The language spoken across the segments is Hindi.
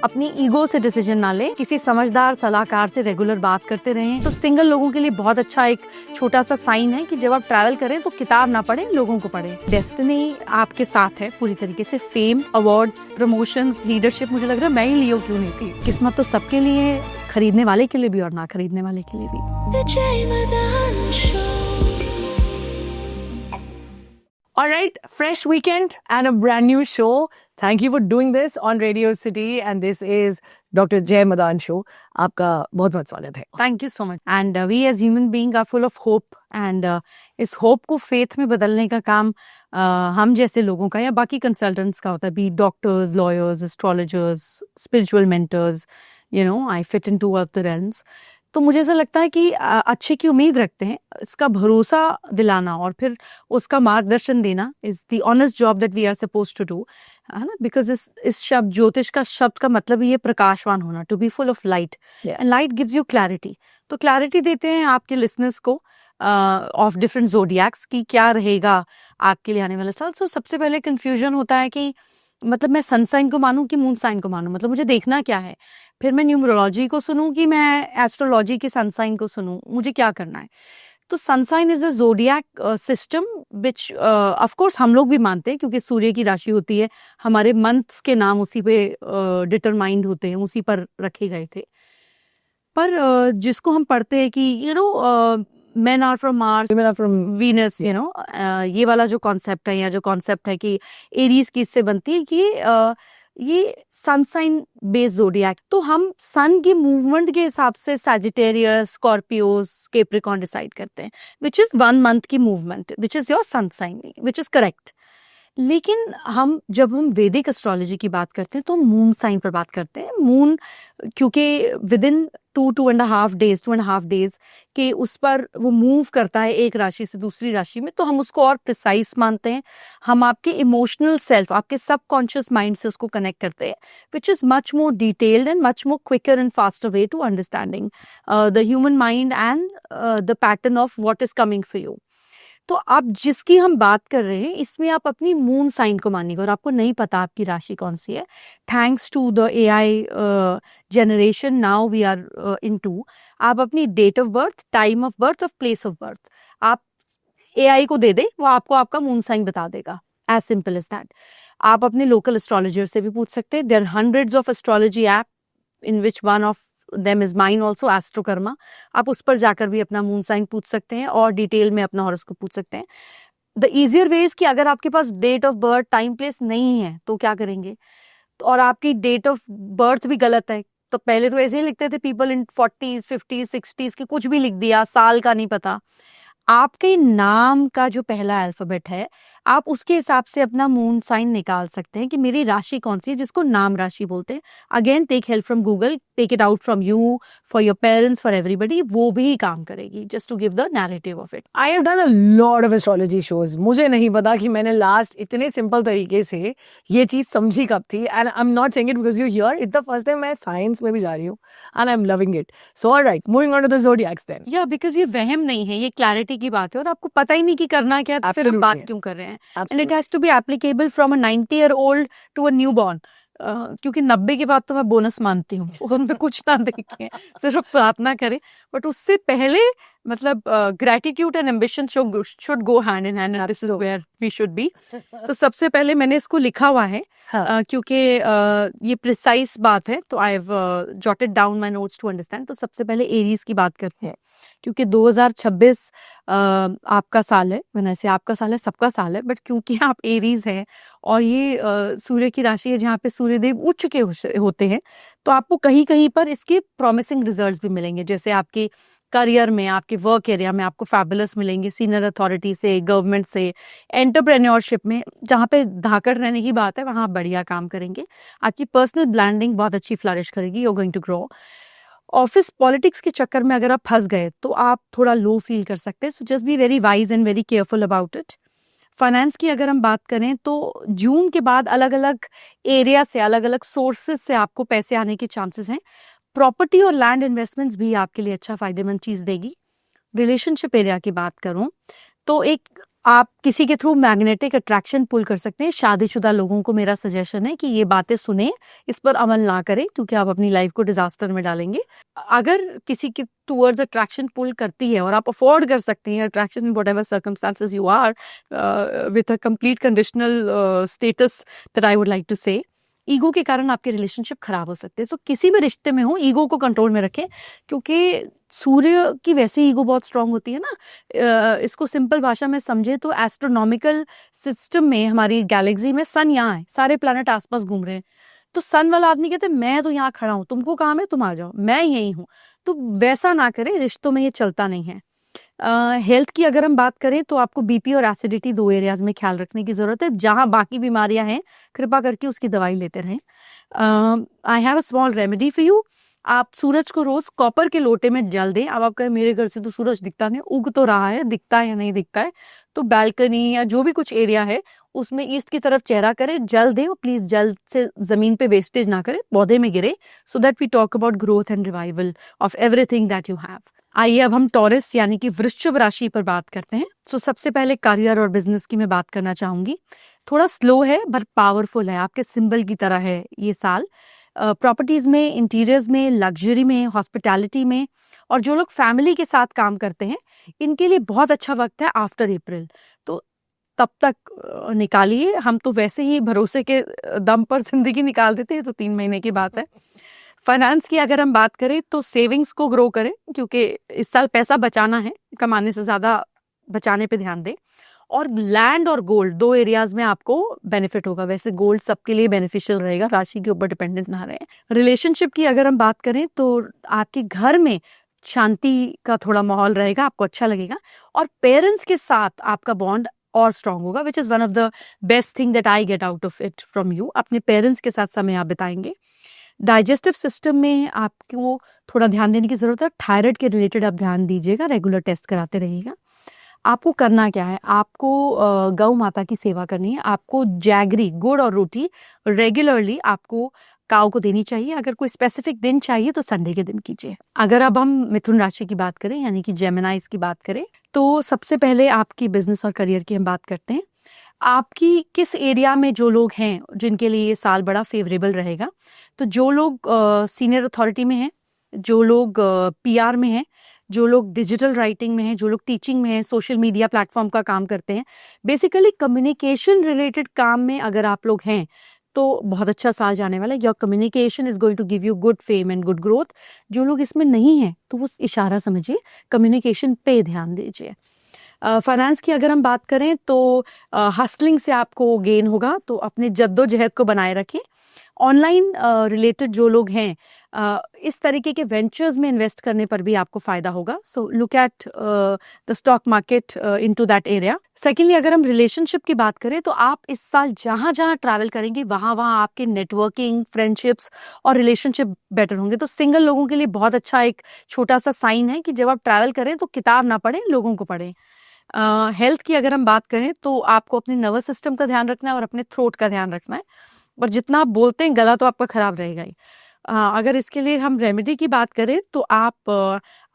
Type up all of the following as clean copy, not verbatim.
अपनी ईगो से डिसीजन ना लें, किसी समझदार सलाहकार से रेगुलर बात करते रहें। तो सिंगल लोगों के लिए बहुत अच्छा एक छोटा सा साइन है कि जब आप ट्रैवल करें तो किताब ना पढ़ें, लोगों को पढ़ें। डेस्टिनी आपके साथ है पूरी तरीके से। फेम, अवार्ड्स, प्रमोशंस, लीडरशिप, मुझे लग रहा है मैं ही लियो क्यों नहीं थी। किस्मत तो सबके लिए, खरीदने वाले के लिए भी और ना खरीदने वाले के लिए भी। All right, fresh weekend and a brand new show. Thank you for doing this on Radio City, and this is Dr. Jay Madan Show. आपका बहुत बहुत स्वागत है. Thank you so much. And we as human beings are full of hope, and इस hope को faith में बदलने का काम हम जैसे लोगों का या बाकी consultants का होता है. Be doctors, lawyers, astrologers, spiritual mentors. You know, I fit into all the realms. तो मुझे ऐसा लगता है कि अच्छे की उम्मीद रखते हैं, इसका भरोसा दिलाना और फिर उसका मार्गदर्शन देना is the honest job that we are supposed to do, है ना। बिकॉज इस शब्द ज्योतिष का शब्द का मतलब ही है प्रकाशवान होना, to be full of light, and light gives you clarity. तो क्लैरिटी देते हैं आपके लिसनर्स को ऑफ डिफरेंट ज़ोडिएक्स की क्या रहेगा आपके लिए आने वाला साल। सो सबसे पहले कंफ्यूजन होता है कि मतलब मैं सन साइन को मानूं कि मून साइन को मानूं, मतलब मुझे देखना क्या है। फिर मैं न्यूमरोलॉजी को सुनूं कि मैं एस्ट्रोलॉजी के सन साइन को सुनूं, मुझे क्या करना है। तो sun sign is a zodiac system which of course हम लोग भी मानते हैं, क्योंकि सूर्य की राशि होती है, हमारे मंथ्स के नाम उसी पे डिटरमाइंड होते हैं, उसी पर रखे गए थे। पर जिसको हम पढ़ते हैं कि you know men are from Mars, women are from Venus, you know, ये वाला जो कॉन्सेप्ट है या जो कॉन्सेप्ट है कि एरीज किससे बनती है, कि ये सन साइन बेस्ड ज़ोडिएक। तो हम सन की मूवमेंट के हिसाब से सैजिटेरियस, स्कॉर्पियोस, कैप्रिकॉर्न डिसाइड करते हैं, विच इज 1 मंथ की movement, which is your sun sign, which is correct. लेकिन जब हम वैदिक एस्ट्रोलॉजी की बात करते हैं तो मून साइन पर बात करते हैं। मून, क्योंकि विद इन 2.5 डेज के उस पर वो मूव करता है एक राशि से दूसरी राशि में, तो हम उसको और प्रिसाइज मानते हैं। हम आपके इमोशनल सेल्फ, आपके सबकॉन्शियस माइंड से उसको कनेक्ट करते हैं, which is much more detailed and much more quicker and faster way to understanding the human mind and the pattern of what is coming for you. तो आप जिसकी हम बात कर रहे हैं, इसमें आप अपनी मून साइन को मानिएगा और आपको नहीं पता आपकी राशि कौन सी है। Thanks to the AI generation now we are into, आप अपनी date of birth, time of birth और प्लेस ऑफ बर्थ आप AI को दे दे, वो आपको आपका मून साइन बता देगा। As simple as that. आप अपने लोकल एस्ट्रोलॉजर से भी पूछ सकते हैं। There are hundreds of astrology app in which one of them is mine also, Astrokarma. आप उस पर जाकर भी अपना मून साइन पूछ सकते हैं और डिटेल में अपना हॉरोस्कोप पूछ सकते हैं। द इजियर वे इज कि अगर आपके पास date of birth, time, place नहीं है तो क्या करेंगे, और आपकी डेट ऑफ बर्थ भी गलत है, तो पहले तो ऐसे ही लिखते थे people in 40s, 50s, 60s की, कुछ भी लिख दिया, साल का नहीं पता। आपके नाम का जो पहला अल्फाबेट है, आप उसके हिसाब से अपना मून साइन निकाल सकते हैं कि मेरी राशि कौन सी है, जिसको नाम राशि बोलते हैं। Again take help from Google, take it out from you, for your parents, for everybody, वो भी काम करेगी, just to give the narrative of it. I have done a lot of astrology shows. मुझे नहीं पता कि मैंने लास्ट इतने सिंपल तरीके से ये चीज समझी कब थी, and I'm not saying it because you're here. It's the first time मैं साइंस में भी जा रही हूँ, and I'm loving it. So all right, moving on to the zodiacs then. या बिकॉज ये वहम नहीं है, ये क्लैरिटी की बात है और आपको पता ही नहीं कि करना क्या है, फिर हम बात क्यों कर रहे हैं। And it has to be applicable from a 90-year-old to a new born, क्योंकि 90 के बाद तो मैं बोनस मानती हूँ, उनमें कुछ ना देखें, सिर्फ प्रार्थना करें। बट उससे पहले मतलब gratitude and ambition should go hand in hand, this is where we should be. तो सबसे पहले मैंने इसको लिखा हुआ है, क्योंकि ये प्रिसाइज बात है, तो I have jotted down my notes to understand. तो सबसे पहले एरीज की बात करते हैं, क्योंकि 2026 आपका साल है। मैंने से आपका साल है, सबका साल है, बट क्योंकि आप एरीज है और ये सूर्य की राशि है जहाँ पे सूर्यदेव उच्च के होते हैं, तो आपको कहीं कहीं पर इसके प्रॉमिसिंग रिजल्ट्स भी मिलेंगे। जैसे आपके करियर में, आपके वर्क एरिया में आपको फैबुलस मिलेंगे, सीनियर अथॉरिटी से, गवर्नमेंट से, एंटरप्रेन्योरशिप में जहाँ पे धाकड़ रहने की बात है वहाँ आप बढ़िया काम करेंगे। आपकी पर्सनल ब्रांडिंग बहुत अच्छी फ्लरिश करेगी, you are going to grow. Office politics के चक्कर में अगर आप फंस गए तो आप थोड़ा लो फील कर सकते हैं, so just be very wise and very careful about it. Finance की अगर हम बात करें तो जून के बाद अलग अलग एरिया से, अलग अलग सोर्सेज से आपको पैसे आने के चांसेस हैं। प्रॉपर्टी और लैंड इन्वेस्टमेंट्स भी आपके लिए अच्छा फायदेमंद चीज देगी। रिलेशनशिप एरिया की बात करूं तो एक आप किसी के थ्रू मैग्नेटिक अट्रैक्शन पुल कर सकते हैं। शादीशुदा लोगों को मेरा सजेशन है कि ये बातें सुने, इस पर अमल ना करें, क्योंकि आप अपनी लाइफ को डिजास्टर में डालेंगे। अगर किसी के टूवर्ड्स अट्रैक्शन पुल करती है और आप अफोर्ड कर सकते हैं attraction in whatever circumstances you are with a complete conditional status that I would like to say, ego के कारण आपके रिलेशनशिप खराब हो सकते हैं। सो किसी भी रिश्ते में हो, ईगो को कंट्रोल में रखें, क्योंकि सूर्य की वैसे ईगो बहुत स्ट्रांग होती है ना। इसको सिंपल भाषा में समझे तो एस्ट्रोनॉमिकल सिस्टम में हमारी गैलेक्सी में सन यहाँ है, सारे प्लैनेट आसपास घूम रहे हैं। तो सन वाला आदमी कहते हैं मैं तो यहाँ खड़ा हूँ, तुमको काम है तुम आ जाओ, मैं यही हूँ। तो वैसा ना करें, रिश्तों में ये चलता नहीं है। हेल्थ की अगर हम बात करें तो आपको बीपी और एसिडिटी 2 एरियाज में ख्याल रखने की जरूरत है। जहां बाकी बीमारियां हैं, कृपा करके उसकी दवाई लेते रहें। I have a small remedy for you. आप सूरज को रोज कॉपर के लोटे में जल दें। अब आप कहें मेरे घर से तो सूरज दिखता नहीं, उग तो रहा है, दिखता है या नहीं दिखता है, तो बैल्कनी या जो भी कुछ एरिया है उसमें ईस्ट की तरफ चेहरा करें, जल दें, और प्लीज जल से जमीन पे वेस्टेज ना करें, पौधे में गिरे, so that we talk about growth and revival of everything that you have. आइए अब हम टॉरस यानी कि वृश्चिक राशि पर बात करते हैं। सो सबसे पहले करियर और बिजनेस की मैं बात करना चाहूंगी। थोड़ा स्लो है पर पावरफुल है, आपके सिंबल की तरह है ये साल। प्रॉपर्टीज में, इंटीरियर्स में, लग्जरी में, हॉस्पिटैलिटी में, और जो लोग फैमिली के साथ काम करते हैं इनके लिए बहुत अच्छा वक्त है आफ्टर अप्रैल। तो तब तक निकालिए। हम तो वैसे ही भरोसे के दम पर जिंदगी निकाल देते हैं, तो 3 महीने की बात है। फाइनेंस की अगर हम बात करें तो सेविंग्स को ग्रो करें, क्योंकि इस साल पैसा बचाना है, कमाने से ज्यादा बचाने पे ध्यान दें। और लैंड और गोल्ड 2 एरियाज में आपको बेनिफिट होगा। वैसे गोल्ड सबके लिए बेनिफिशियल रहेगा, राशि के ऊपर डिपेंडेंट ना रहे। रिलेशनशिप की अगर हम बात करें तो आपके घर में शांति का थोड़ा माहौल रहेगा, आपको अच्छा लगेगा, और पेरेंट्स के साथ आपका बॉन्ड और स्ट्रांग होगा, which is one of the best thing that I get out of it from you. अपने पेरेंट्स के साथ समय आप बिताएंगे। डाइजेस्टिव सिस्टम में आपको थोड़ा ध्यान देने की जरूरत है। थायराइड के रिलेटेड आप ध्यान दीजिएगा, रेगुलर टेस्ट कराते रहिएगा। आपको करना क्या है, आपको गौ माता की सेवा करनी है। आपको जैगरी, गुड़ और रोटी रेगुलरली आपको काऊ को देनी चाहिए। अगर कोई स्पेसिफिक दिन चाहिए तो संडे के दिन कीजिए। अगर अब हम मिथुन राशि की बात करें यानी कि जेमिनाइज की बात करें, तो सबसे पहले आपकी बिजनेस और करियर की हम बात करते हैं। आपकी किस एरिया में जो लोग हैं जिनके लिए ये साल बड़ा फेवरेबल रहेगा, तो जो लोग सीनियर अथॉरिटी में हैं, जो लोग पीआर में हैं, जो लोग डिजिटल राइटिंग में हैं, जो लोग टीचिंग में हैं, सोशल मीडिया प्लेटफॉर्म का काम करते हैं, बेसिकली कम्युनिकेशन रिलेटेड काम में अगर आप लोग हैं तो बहुत अच्छा साल जाने वाला है। Your communication is going to give you good fame and good growth. जो लोग इसमें नहीं हैं तो वो इशारा समझिए, कम्युनिकेशन पे ध्यान दीजिए। फाइनेंस की अगर हम बात करें तो हस्टलिंग से आपको गेन होगा, तो अपने जद्दोजहद को बनाए रखें। ऑनलाइन रिलेटेड जो लोग हैं इस तरीके के वेंचर्स में इन्वेस्ट करने पर भी आपको फायदा होगा। So look at the stock market into that area. Secondly अगर हम रिलेशनशिप की बात करें तो आप इस साल जहां जहां ट्रैवल करेंगे वहां वहां आपके नेटवर्किंग, फ्रेंडशिप्स और रिलेशनशिप बेटर होंगे। तो सिंगल लोगों के लिए बहुत अच्छा एक छोटा सा साइन है कि जब आप ट्रैवल करें तो किताब ना पढ़ें, लोगों को पढ़ें। हेल्थ की अगर हम बात करें तो आपको अपने नर्वस सिस्टम का ध्यान रखना है और अपने थ्रोट का ध्यान रखना है। पर जितना आप बोलते हैं गला तो आपका खराब रहेगा ही। अगर इसके लिए हम रेमेडी की बात करें तो आप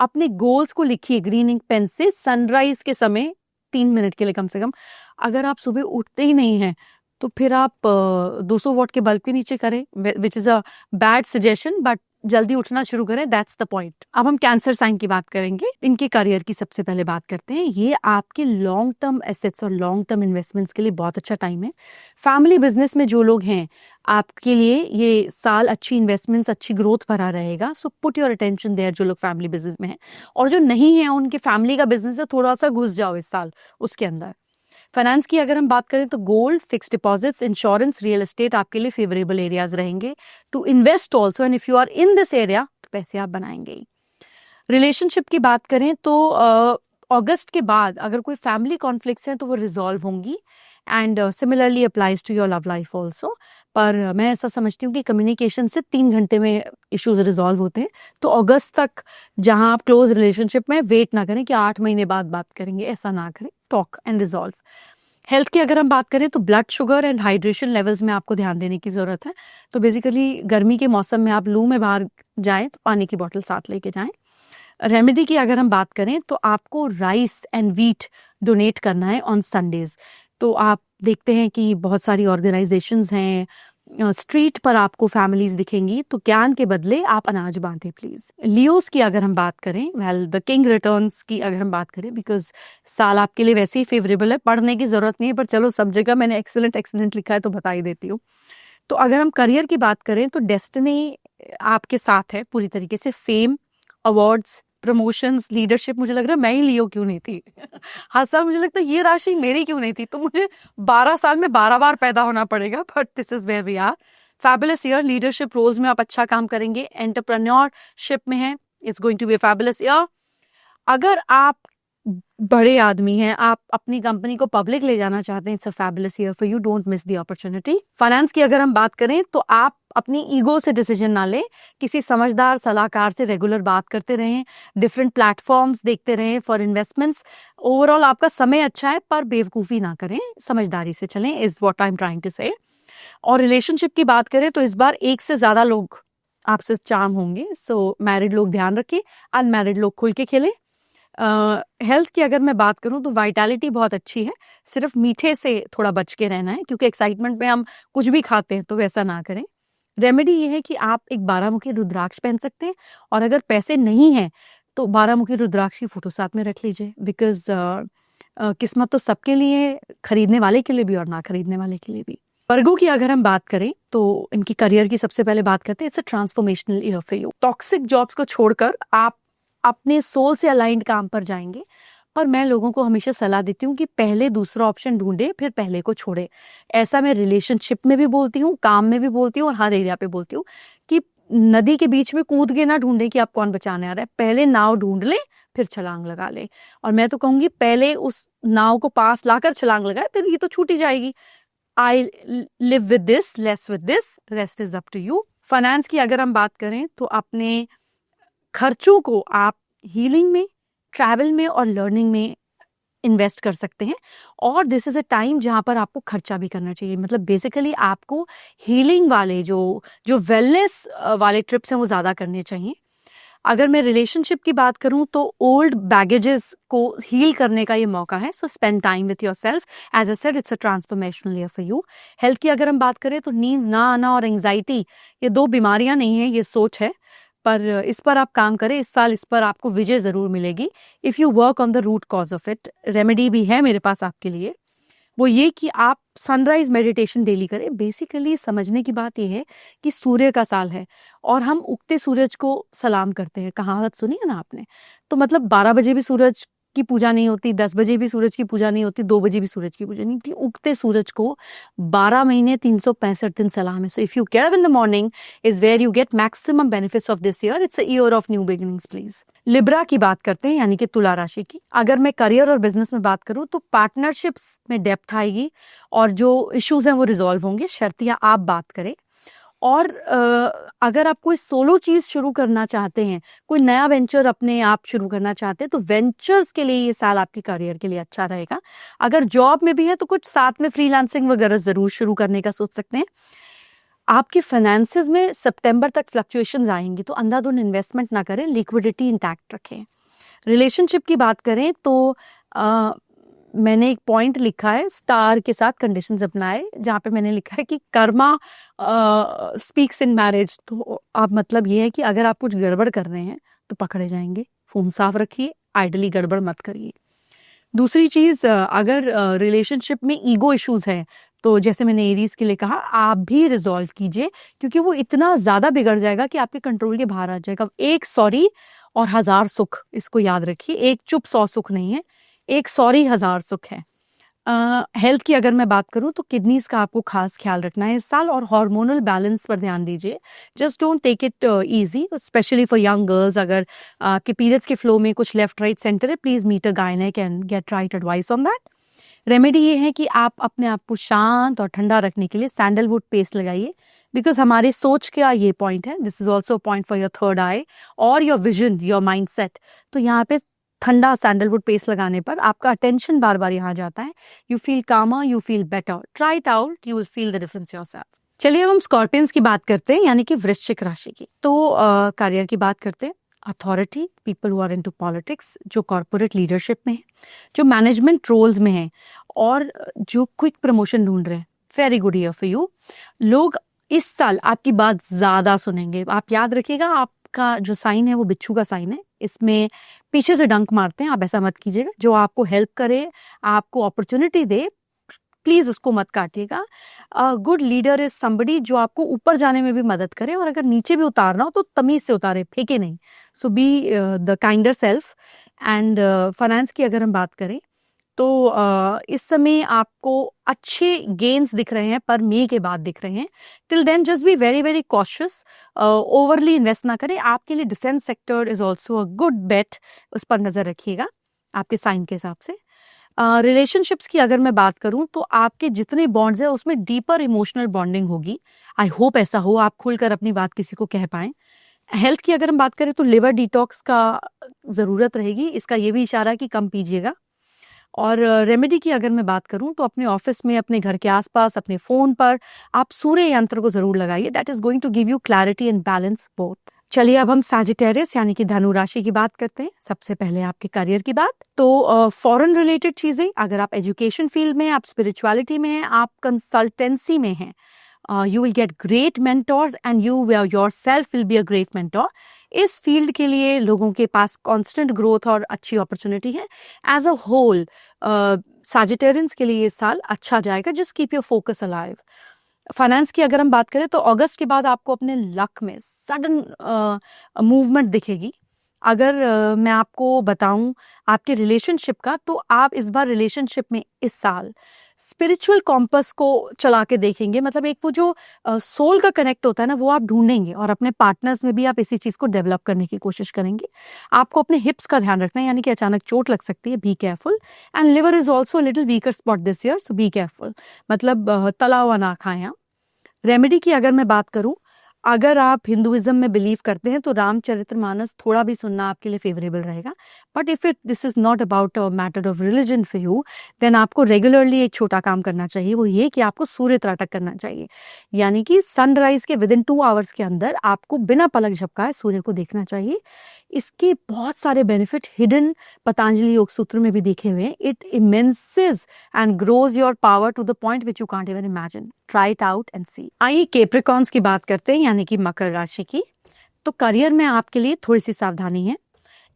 अपने गोल्स को लिखिए ग्रीन इंक पेन से सनराइज के समय 3 मिनट के लिए कम से कम। अगर आप सुबह उठते ही नहीं हैं तो फिर आप 200 वॉट के बल्ब के नीचे करें, which is a bad suggestion, but जल्दी उठना शुरू करें, दैट्स द पॉइंट। अब हम कैंसर साइन की बात करेंगे। इनके करियर की सबसे पहले बात करते हैं। ये आपके लॉन्ग टर्म एसेट्स और लॉन्ग टर्म इन्वेस्टमेंट्स के लिए बहुत अच्छा टाइम है। फैमिली बिजनेस में जो लोग हैं आपके लिए ये साल अच्छी इन्वेस्टमेंट्स, अच्छी ग्रोथ भरा रहेगा। So put your attention there, जो लोग फैमिली बिजनेस में हैं। और जो नहीं है उनके फैमिली का बिजनेस है, थोड़ा सा घुस जाओ इस साल उसके अंदर। फाइनेंस की अगर हम बात करें तो gold, fixed deposits, insurance, real estate आपके लिए फेवरेबल एरियाज रहेंगे to invest also, and if you are in this area तो पैसे आप बनाएंगे ही। रिलेशनशिप की बात करें तो अगस्त के बाद अगर कोई फैमिली कॉन्फ्लिक्ट्स हैं तो वो रिजॉल्व होंगी, and similarly applies to your love life also. पर मैं ऐसा समझती हूँ कि कम्युनिकेशन से 3 घंटे में इश्यूज रिजॉल्व होते हैं। तो अगस्त तक जहां आप क्लोज रिलेशनशिप में, वेट ना करें कि 8 महीने बाद बात करेंगे, ऐसा ना करें, टॉक एंड रिजॉल्व। हेल्थ की अगर हम बात करें तो blood sugar and hydration levels में आपको ध्यान देने की जरूरत है। तो बेसिकली गर्मी के मौसम में आप लू में बाहर जाएं तो पानी की बोतल साथ लेके जाएं। रेमेडी की अगर हम बात करें तो आपको राइस एंड व्हीट डोनेट करना है ऑन संडेज। तो आप देखते हैं कि बहुत सारी ऑर्गेनाइजेशंस हैं, स्ट्रीट पर आपको फैमिलीज दिखेंगी, तो ज्ञान के बदले आप अनाज बांटें प्लीज। लियोस की अगर हम बात करें, वेल द किंग रिटर्न्स की अगर हम बात करें, बिकॉज साल आपके लिए वैसे ही फेवरेबल है, पढ़ने की जरूरत नहीं है, पर चलो सब जगह मैंने एक्सीलेंट लिखा है तो बता ही देती हूँ। तो अगर हम करियर की बात करें तो डेस्टिनी आपके साथ है पूरी तरीके से। फेम, अवार्ड्स, प्रमोशंस, लीडरशिप, मुझे लग रहा है मैं ही लियो क्यों नहीं थी हर साल मुझे लगता है ये राशि मेरी क्यों नहीं थी, तो मुझे 12 साल में 12 बार पैदा होना पड़ेगा, but this is where we are. Fabulous year, leadership roles में आप अच्छा काम करेंगे, एंटरप्रेन्योरशिप में है, it's going to be a fabulous year. अगर आप बड़े आदमी हैं, आप अपनी कंपनी को पब्लिक ले जाना चाहते हैं, it's a fabulous year for you, don't miss the opportunity. Finance की अगर हम बात करें तो आप अपनी ईगो से डिसीजन ना लें, किसी समझदार सलाहकार से रेगुलर बात करते रहें, डिफरेंट प्लेटफॉर्म्स देखते रहें फॉर इन्वेस्टमेंट्स। ओवरऑल आपका समय अच्छा है, पर बेवकूफ़ी ना करें, समझदारी से चलें, is what I am trying to say. और रिलेशनशिप की बात करें तो इस बार एक से ज़्यादा लोग आपसे चार्म होंगे, सो मैरिड लोग ध्यान रखें, अनमैरिड लोग खुल के खेलें। हेल्थ की अगर मैं बात करूं तो वाइटैलिटी बहुत अच्छी है, सिर्फ मीठे से थोड़ा बच के रहना है, क्योंकि एक्साइटमेंट में हम कुछ भी खाते हैं, तो वैसा ना करें। रेमेडी ये है कि आप एक 12-मुखी रुद्राक्ष पहन सकते हैं, और अगर पैसे नहीं हैं तो 12-मुखी रुद्राक्ष की फोटो साथ में रख लीजिए, बिकॉज किस्मत तो सबके लिए, खरीदने वाले के लिए भी और ना खरीदने वाले के लिए भी। वर्गों की अगर हम बात करें तो इनकी करियर की सबसे पहले बात करते हैं, it's a transformational year for you. Toxic jobs को छोड़कर आप अपने सोल से अलाइंड काम पर जाएंगे, पर मैं लोगों को हमेशा सलाह देती हूँ कि पहले दूसरा ऑप्शन ढूंढे, फिर पहले को छोड़े। ऐसा मैं रिलेशनशिप में भी बोलती हूँ, काम में भी बोलती हूँ, और हर एरिया पे बोलती हूँ कि नदी के बीच में कूद के ना ढूंढे कि आप कौन बचाने आ रहा है, पहले नाव ढूंढ ले, फिर छलांग लगा ले। और मैं तो कहूंगी पहले उस नाव को पास लाकर छलांग लगाए, फिर ये तो छूट ही जाएगी। I live with this, less with this, rest is up to you. Finance की अगर हम बात करें तो अपने खर्चों को आप हीलिंग में, ट्रैवल में और लर्निंग में इन्वेस्ट कर सकते हैं, और दिस इज अ टाइम जहां पर आपको खर्चा भी करना चाहिए। मतलब बेसिकली आपको हीलिंग वाले जो वेलनेस वाले ट्रिप्स हैं वो ज़्यादा करने चाहिए। अगर मैं रिलेशनशिप की बात करूं तो ओल्ड बैगेजेस को हील करने का ये मौका है, so spend time with your self, as I said it's a transformational year for you. Health की अगर हम बात करें तो नींद ना आना और एंग्जाइटी, ये 2 बीमारियां नहीं है, ये सोच है, पर इस पर आप काम करें, इस साल इस पर आपको विजय जरूर मिलेगी if you work on the root cause of it. Remedy भी है मेरे पास आपके लिए, वो ये कि आप सनराइज मेडिटेशन डेली करें। बेसिकली समझने की बात यह है कि सूर्य का साल है और हम उगते सूरज को सलाम करते हैं, कहावत सुनी है ना आपने। तो मतलब 12 बजे भी सूरज की पूजा नहीं होती, 10 बजे भी सूरज की पूजा नहीं होती, 2 बजे भी सूरज की पूजा नहीं होती, उगते सूरज को 12 महीने 365 दिन सलाम है। So if you get up in the morning is where you get maximum benefits of this year, it's a year of new beginnings please. Libra की बात करते हैं, यानी कि तुला राशि की। अगर मैं करियर और बिजनेस में बात करूं तो पार्टनरशिप्स में डेप्थ आएगी और जो इश्यूज हैं वो रिजॉल्व होंगे, शर्तियां आप बात करें। और अगर आप कोई सोलो चीज शुरू करना चाहते हैं, कोई नया वेंचर अपने आप शुरू करना चाहते हैं, तो वेंचर्स के लिए ये साल आपकी करियर के लिए अच्छा रहेगा। अगर जॉब में भी है तो कुछ साथ में फ्रीलांसिंग वगैरह जरूर शुरू करने का सोच सकते हैं। आपके फाइनेंसेस में सितंबर तक फ्लक्चुएशंस आएंगी, तो अंधाधुंध इन्वेस्टमेंट ना करें, लिक्विडिटी इंटैक्ट रखें। रिलेशनशिप की बात करें तो मैंने एक पॉइंट लिखा है, स्टार के साथ कंडीशंस अपनाए, जहाँ पे मैंने लिखा है कि कर्मा स्पीक्स इन मैरिज। तो आप मतलब ये है कि अगर आप कुछ गड़बड़ कर रहे हैं तो पकड़े जाएंगे, फोन साफ रखिए, आइडली गड़बड़ मत करिए। दूसरी चीज, अगर रिलेशनशिप में ईगो इश्यूज है तो जैसे मैंने एरीज के लिए कहा, आप भी रिजॉल्व कीजिए, क्योंकि वो इतना ज्यादा बिगड़ जाएगा कि आपके कंट्रोल के बाहर आ जाएगा। एक सॉरी और 1000 सुख, इसको याद रखिए, एक चुप 100 सुख नहीं है, एक सॉरी 1000 सुख है। हेल्थ की अगर मैं बात करूं तो किडनीज का आपको खास ख्याल रखना है इस साल, और हार्मोनल बैलेंस पर ध्यान दीजिए। Just don't take it easy, specially for young girls. अगर आपके पीरियड्स के फ्लो में कुछ लेफ्ट राइट सेंटर है, please meet a gynaec and get right advice on that. Remedy ये है कि आप अपने आप को शांत और ठंडा रखने के लिए सैंडलवुड पेस्ट लगाइए, बिकॉज हमारी सोच का ये पॉइंट है, this is also point for your third eye और your vision, your mind set. तो यहाँ पे ठंडा सैंडलवुड पेस्ट लगाने पर आपका अटेंशन बार बार यहाँ जाता है, यू फील कामर, you feel better, try it out, you will feel the difference yourself. चलिए अब हम स्कॉर्पियंस की बात करते हैं, यानी कि वृश्चिक राशि की। तो करियर की बात करते हैं। Authority, people who are into politics, जो कॉर्पोरेट लीडरशिप में है, जो मैनेजमेंट रोल्स में हैं और जो क्विक प्रमोशन ढूंढ रहे हैं, very good year for you. लोग इस साल आपकी बात ज़्यादा सुनेंगे। आप याद रखिएगा, आपका जो साइन है वो बिच्छू का साइन है, इसमें पीछे से डंक मारते हैं, आप ऐसा मत कीजिएगा। जो आपको हेल्प करे, आपको अपॉर्चुनिटी दे, प्लीज उसको मत काटिएगा। गुड लीडर इज समबडी जो आपको ऊपर जाने में भी मदद करे, और अगर नीचे भी उतारना हो तो तमीज से उतारे, फेंके नहीं। So be the kinder self. And finance की अगर हम बात करें तो इस समय आपको अच्छे गेन्स दिख रहे हैं, पर मई के बाद दिख रहे हैं। Till then just be very very cautious, overly invest ना करें। आपके लिए defence sector is also a good bet, उस पर नजर रखिएगा आपके साइन के हिसाब से। रिलेशनशिप्स की अगर मैं बात करूं तो आपके जितने बॉन्ड्स हैं उसमें डीपर इमोशनल बॉन्डिंग होगी। आई होप ऐसा हो, आप खुलकर अपनी बात किसी को कह पाएं। हेल्थ की अगर हम बात करें तो लिवर डिटॉक्स का ज़रूरत रहेगी, इसका ये भी इशारा है कि कम पीजिएगा। और रेमेडी की अगर मैं बात करूं तो अपने ऑफिस में, अपने घर के आसपास, अपने फ़ोन पर आप सूर्य यंत्र को ज़रूर लगाइए। That is going to give you clarity and balance both. चलिए अब हम सैजिटेरियस यानी कि धनु राशि की बात करते हैं। सबसे पहले आपके करियर की बात, तो फॉरेन रिलेटेड चीज़ें, अगर आप एजुकेशन फील्ड में हैं, आप स्पिरिचुअलिटी में हैं, आप कंसल्टेंसी में हैं, you will get great mentors and you yourself will be a great mentor। इस फील्ड के लिए लोगों के पास कांस्टेंट ग्रोथ और अच्छी अपॉर्चुनिटी है। एज अ होल सैजिटेरियंस के लिए ये साल अच्छा जाएगा। Just keep your focus alive. Finance की अगर हम बात करें तो अगस्त के बाद आपको अपने लक में सडन मूवमेंट दिखेगी। अगर मैं आपको बताऊं आपके रिलेशनशिप का, तो आप इस बार रिलेशनशिप में इस साल स्पिरिचुअल कॉम्पस को चला के देखेंगे। मतलब एक वो जो सोल का कनेक्ट होता है ना, वो आप ढूंढेंगे, और अपने पार्टनर्स में भी आप इसी चीज़ को डेवलप करने की कोशिश करेंगे। आपको अपने हिप्स का ध्यान रखना है, यानी कि अचानक चोट लग सकती है, be careful. And liver is also little weaker spot this year, so be careful. मतलब तला हुआ ना खाएं आप। रेमेडी की अगर मैं बात करूं, अगर आप हिंदुइज्म में बिलीव करते हैं तो रामचरितमानस थोड़ा भी सुनना आपके लिए फेवरेबल रहेगा। But if this is not about a matter of religion for you, then आपको रेगुलरली एक छोटा काम करना चाहिए। वो ये कि आपको सूर्य त्राटक करना चाहिए, यानी कि सनराइज के विदिन 2 आवर्स के अंदर आपको बिना पलक झपकाए सूर्य को देखना चाहिए। इसके बहुत सारे बेनिफिट हिडन पतंजलि योग सूत्र में भी देखे हुए हैं। It immenses and grows your power to the point which you can't even imagine. Try it out and see. आइए कैप्रिकॉर्न्स की बात करते हैं, यानी कि मकर राशि की। तो करियर में आपके लिए थोड़ी सी सावधानी है।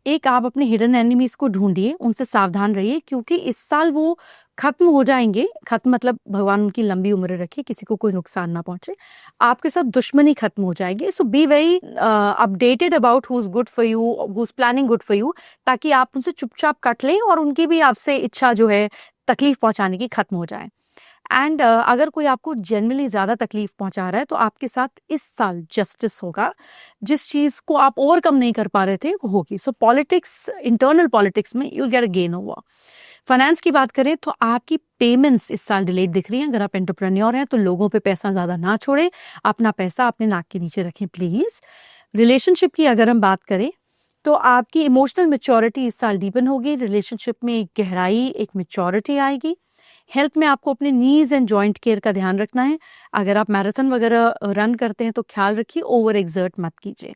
एक, आप अपने हिडन एनिमीज को ढूंढिए, उनसे सावधान रहिए, क्योंकि इस साल वो खत्म हो जाएंगे। खत्म मतलब भगवान उनकी लंबी उम्र रखे, किसी को कोई नुकसान ना पहुंचे। आपके साथ दुश्मनी खत्म हो जाएगी। So be very updated about who is good for you, who is planning good for you, ताकि आप उनसे चुपचाप कट लें और उनकी भी आपसे इच्छा जो है तकलीफ पहुंचाने की खत्म हो जाए। एंड अगर कोई आपको जनरली ज़्यादा तकलीफ पहुंचा रहा है तो आपके साथ इस साल जस्टिस होगा। जिस चीज़ को आप ओवरकम नहीं कर पा रहे थे वो होगी। सो पॉलिटिक्स, इंटरनल पॉलिटिक्स में you get a gain over. Finance की बात करें तो आपकी पेमेंट्स इस साल डिलेड दिख रही हैं। अगर आप एंटरप्रेन्योर हैं तो लोगों पे पैसा ज़्यादा ना छोड़ें, अपना पैसा अपने नाक के नीचे रखें प्लीज़। रिलेशनशिप की अगर हम बात करें तो आपकी इमोशनल मैच्योरिटी इस साल डीपन होगी। रिलेशनशिप में एक गहराई, एक मैच्योरिटी आएगी। हेल्थ में आपको अपने नीज एंड जॉइंट केयर का ध्यान रखना है। अगर आप मैराथन वगैरह रन करते हैं तो ख्याल रखिए, ओवर एक्सर्ट मत कीजिए।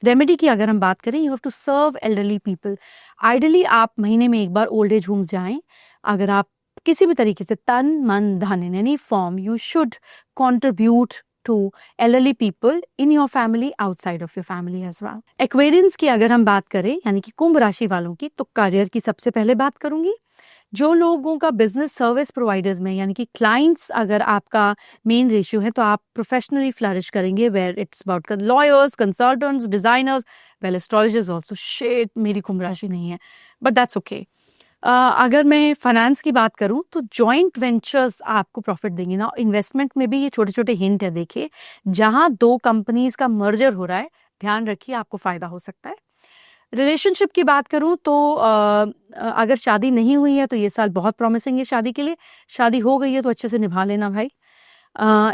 रेमेडी की अगर हम बात करें, you have to serve elderly people. Ideally आप महीने में एक बार ओल्ड एज होम्स जाएं। अगर आप किसी भी तरीके से तन मन धन in any form, you should contribute to elderly people in your family, outside of your family as well। Aquarians की अगर हम बात करें, यानी कि कुंभ राशि वालों की, तो करियर की सबसे पहले बात करूंगी। जो लोगों का बिजनेस सर्विस प्रोवाइडर्स में, यानी कि क्लाइंट्स अगर आपका मेन रेशियो है, तो आप प्रोफेशनली फ्लरिश करेंगे। Where it's about lawyers, consultants, designers, well astrologers also. शेट, मेरी कुंभ राशि नहीं है, बट दैट्स ओके। अगर मैं फाइनेंस की बात करूं तो जॉइंट वेंचर्स आपको प्रॉफिट देंगे ना। इन्वेस्टमेंट में भी ये छोटे छोटे हिंट है, देखिए जहां 2 कंपनीज का मर्जर हो रहा है, ध्यान रखिए, आपको फायदा हो सकता है। रिलेशनशिप की बात करूं तो अगर शादी नहीं हुई है तो ये साल बहुत प्रॉमिसिंग है शादी के लिए। शादी हो गई है तो अच्छे से निभा लेना भाई।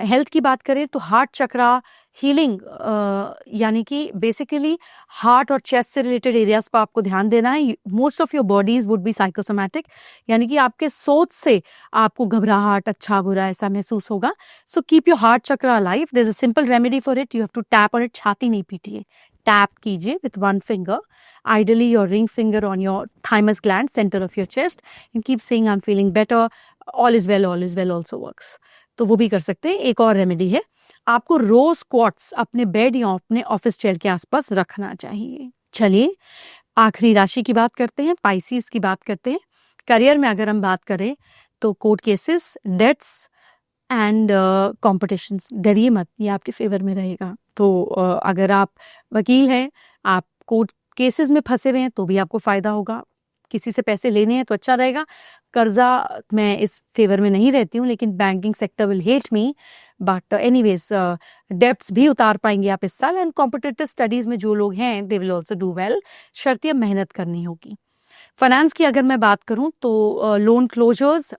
हेल्थ की बात करें तो हार्ट चक्रा, हीलिंग यानी कि बेसिकली हार्ट और चेस्ट से रिलेटेड एरियाज पर आपको ध्यान देना है. Most of your bodies would be psychosomatic, यानी कि आपके सोच से आपको घबराहट, अच्छा बुरा ऐसा महसूस होगा. So keep your heart chakra alive. There is a simple remedy for it. You have to tap on it. छाती नहीं पीटिए, टैप कीजिए with one finger, ideally your ring finger on your thymus gland, center of your chest, and keep saying I'm feeling better, all is well also works. तो वो भी कर सकते हैं. एक और रेमेडी है, आपको रोज क्वार्ट्स अपने बेड या अपने ऑफिस चेयर के आसपास रखना चाहिए. चलिए आखिरी राशि की बात करते हैं, पाइसिस की बात करते हैं. करियर में अगर हम बात करें तो court cases, dates and competition. डरिए मत, ये आपके फेवर में रहेगा. तो अगर आप वकील हैं, आप कोर्ट केसेस में फंसे हुए हैं तो भी आपको फायदा होगा. किसी से पैसे लेने हैं तो अच्छा रहेगा. कर्जा मैं इस फेवर में नहीं रहती हूँ, लेकिन banking sector will hate me, but anyways debts भी उतार पाएंगे आप इस साल. एंड कॉम्पिटिटिव स्टडीज में जो लोग हैं they will also do well. शर्तिया मेहनत करनी होगी. फाइनेंस की अगर मैं बात करूं तो लोन क्लोजर्स,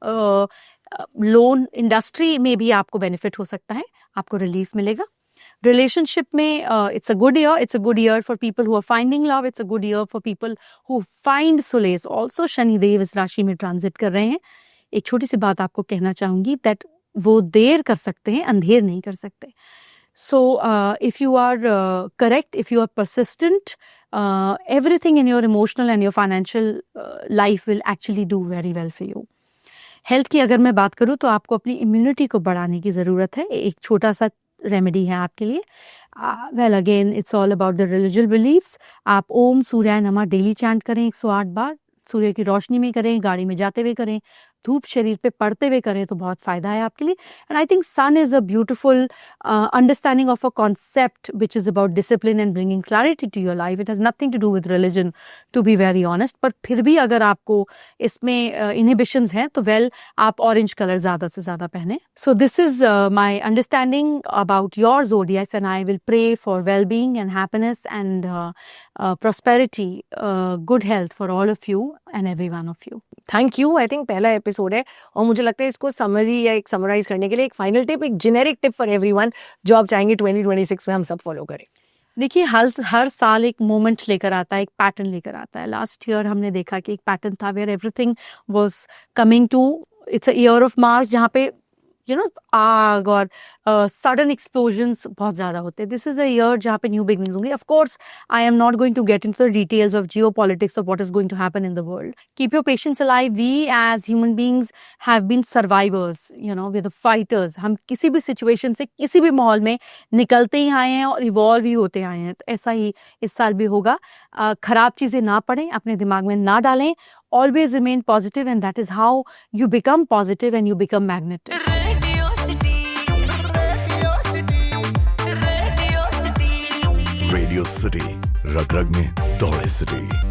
लोन इंडस्ट्री में भी आपको बेनिफिट हो सकता है, आपको रिलीफ मिलेगा. रिलेशनशिप में it's a good year. It's a good year for people who are finding love. It's a good year for people who find solace. Also Shanidev इस राशि में ट्रांजिट कर रहे हैं. एक छोटी सी बात आपको कहना चाहूंगी that वो देर कर सकते हैं, अंधेर नहीं कर सकते. So if you are correct, if you are persistent, everything in your emotional and your financial life will actually do very well for you. Health की अगर मैं बात करूँ तो आपको अपनी इम्यूनिटी को बढ़ाने की ज़रूरत है. एक छोटा सा रेमेडी है आपके लिए. Well again it's all about the religious beliefs. आप ओम सूर्याय नमः डेली चैंट करें 108 बार. सूर्य की रोशनी में करें, गाड़ी में जाते हुए करें, धूप शरीर पे पड़ते हुए करें तो बहुत फायदा है आपके लिए. And I think sun is a beautiful understanding of a concept which is about discipline and bringing clarity to your life. It has nothing to do with religion, to be very honest. पर फिर भी अगर आपको इसमें इनहिबिशंस हैं तो वेल आप ऑरेंज कलर ज़्यादा से ज़्यादा पहने. So this is my understanding about your zodiacs and I will pray for well being and happiness and prosperity, good health for all of you and every one of you. Thank you. I think पहला एपिसोड है और मुझे लगता है इसको समरी या एक समराइज करने के लिए एक फाइनल टिप, एक जेनेरिक टिप फॉर एवरीवन जो आप चाहेंगे 2026 में हम सब फॉलो करें. देखिए हर साल एक मोमेंट लेकर आता है, एक पैटर्न लेकर आता है. लास्ट ईयर हमने देखा कि एक पैटर्न था where everything was coming to, it's a year of March जहाँ पे आग और सडन एक्सप्लोजन्स बहुत ज़्यादा होते हैं. दिस इज़ अ ईयर जहाँ पे न्यू बिगनिंग्स होंगी. Of course I am not going to get into the details of geopolitics of what is going to happen in the world. Keep your patience alive. We as human beings have been survivors, we the fighters. हम किसी भी सिचुएशन से, किसी भी माहौल में निकलते ही आए हैं और इवॉल्व ही होते आए हैं. तो ऐसा ही इस साल भी होगा. खराब चीज़ें ना पढ़ें, अपने दिमाग में ना डालें. Always remain positive, and that is how you become positive and you become magnetic. Radio City, रग रग में दौड़े सिटी.